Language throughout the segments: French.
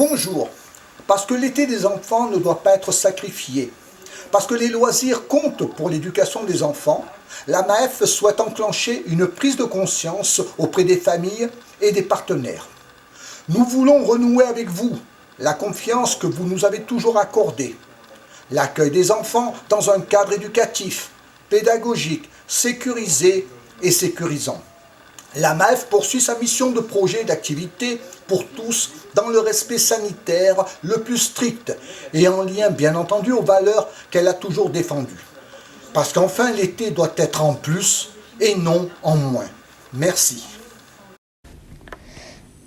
Bonjour. Parce que l'été des enfants ne doit pas être sacrifié, parce que les loisirs comptent pour l'éducation des enfants, la MAEF souhaite enclencher une prise de conscience auprès des familles et des partenaires. Nous voulons renouer avec vous la confiance que vous nous avez toujours accordée. L'accueil des enfants dans un cadre éducatif, pédagogique, sécurisé et sécurisant. La MAEF poursuit sa mission de projet et d'activité pour tous dans le respect sanitaire le plus strict et en lien bien entendu aux valeurs qu'elle a toujours défendues. Parce qu'enfin l'été doit être en plus et non en moins. Merci.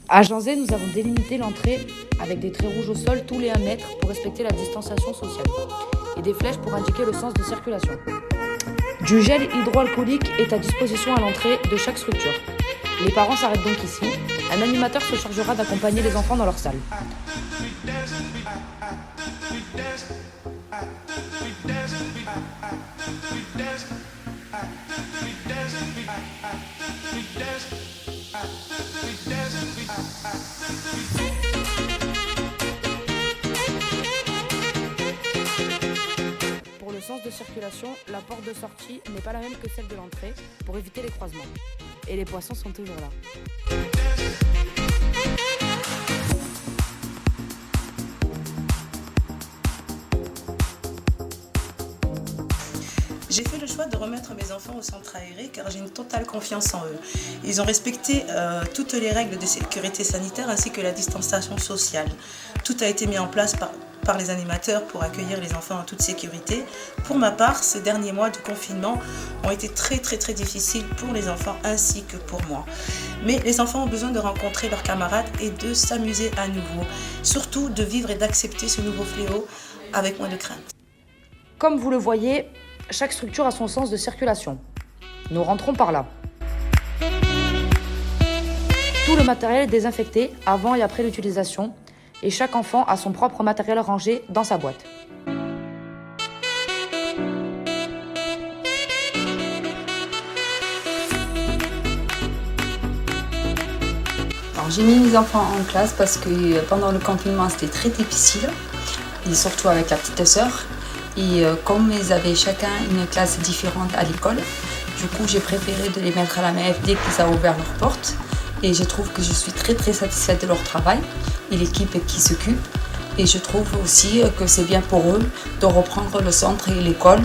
À Janzé, nous avons délimité l'entrée avec des traits rouges au sol tous les 1 mètre pour respecter la distanciation sociale et des flèches pour indiquer le sens de circulation. Du gel hydroalcoolique est à disposition à l'entrée de chaque structure. Les parents s'arrêtent donc ici. Un animateur se chargera d'accompagner les enfants dans leur salle. Pour le sens de circulation, la porte de sortie n'est pas la même que celle de l'entrée pour éviter les croisements. Et les poissons sont toujours là. J'ai fait le choix de remettre mes enfants au centre aéré car j'ai une totale confiance en eux. Ils ont respecté toutes les règles de sécurité sanitaire ainsi que la distanciation sociale. Tout a été mis en place par les animateurs pour accueillir les enfants en toute sécurité. Pour ma part, ces derniers mois de confinement ont été très difficiles pour les enfants ainsi que pour moi. Mais les enfants ont besoin de rencontrer leurs camarades et de s'amuser à nouveau. Surtout de vivre et d'accepter ce nouveau fléau avec moins de crainte. Comme vous le voyez, chaque structure a son sens de circulation. Nous rentrons par là. Tout le matériel est désinfecté avant et après l'utilisation et chaque enfant a son propre matériel rangé dans sa boîte. Alors, j'ai mis mes enfants en classe parce que pendant le confinement c'était très difficile, et surtout avec la petite sœur. Et comme ils avaient chacun une classe différente à l'école, du coup j'ai préféré de les mettre à la MAEF dès qu'ils ont ouvert leurs portes. Et je trouve que je suis très satisfaite de leur travail et l'équipe qui s'occupe. Et je trouve aussi que c'est bien pour eux de reprendre le centre et l'école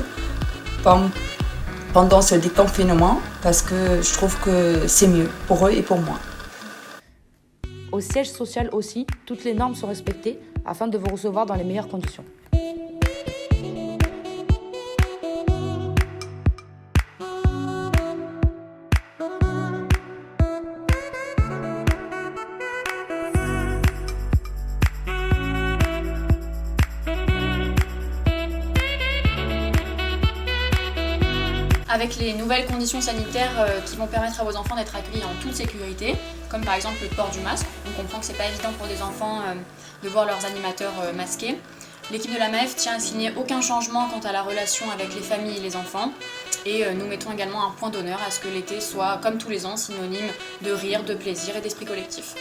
pendant ce déconfinement parce que je trouve que c'est mieux pour eux et pour moi. Au siège social aussi, toutes les normes sont respectées afin de vous recevoir dans les meilleures conditions. Avec les nouvelles conditions sanitaires qui vont permettre à vos enfants d'être accueillis en toute sécurité, comme par exemple le port du masque. On comprend que c'est pas évident pour des enfants de voir leurs animateurs masqués. L'équipe de la MAEF tient à signer aucun changement quant à la relation avec les familles et les enfants. Et nous mettons également un point d'honneur à ce que l'été soit, comme tous les ans, synonyme de rire, de plaisir et d'esprit collectif.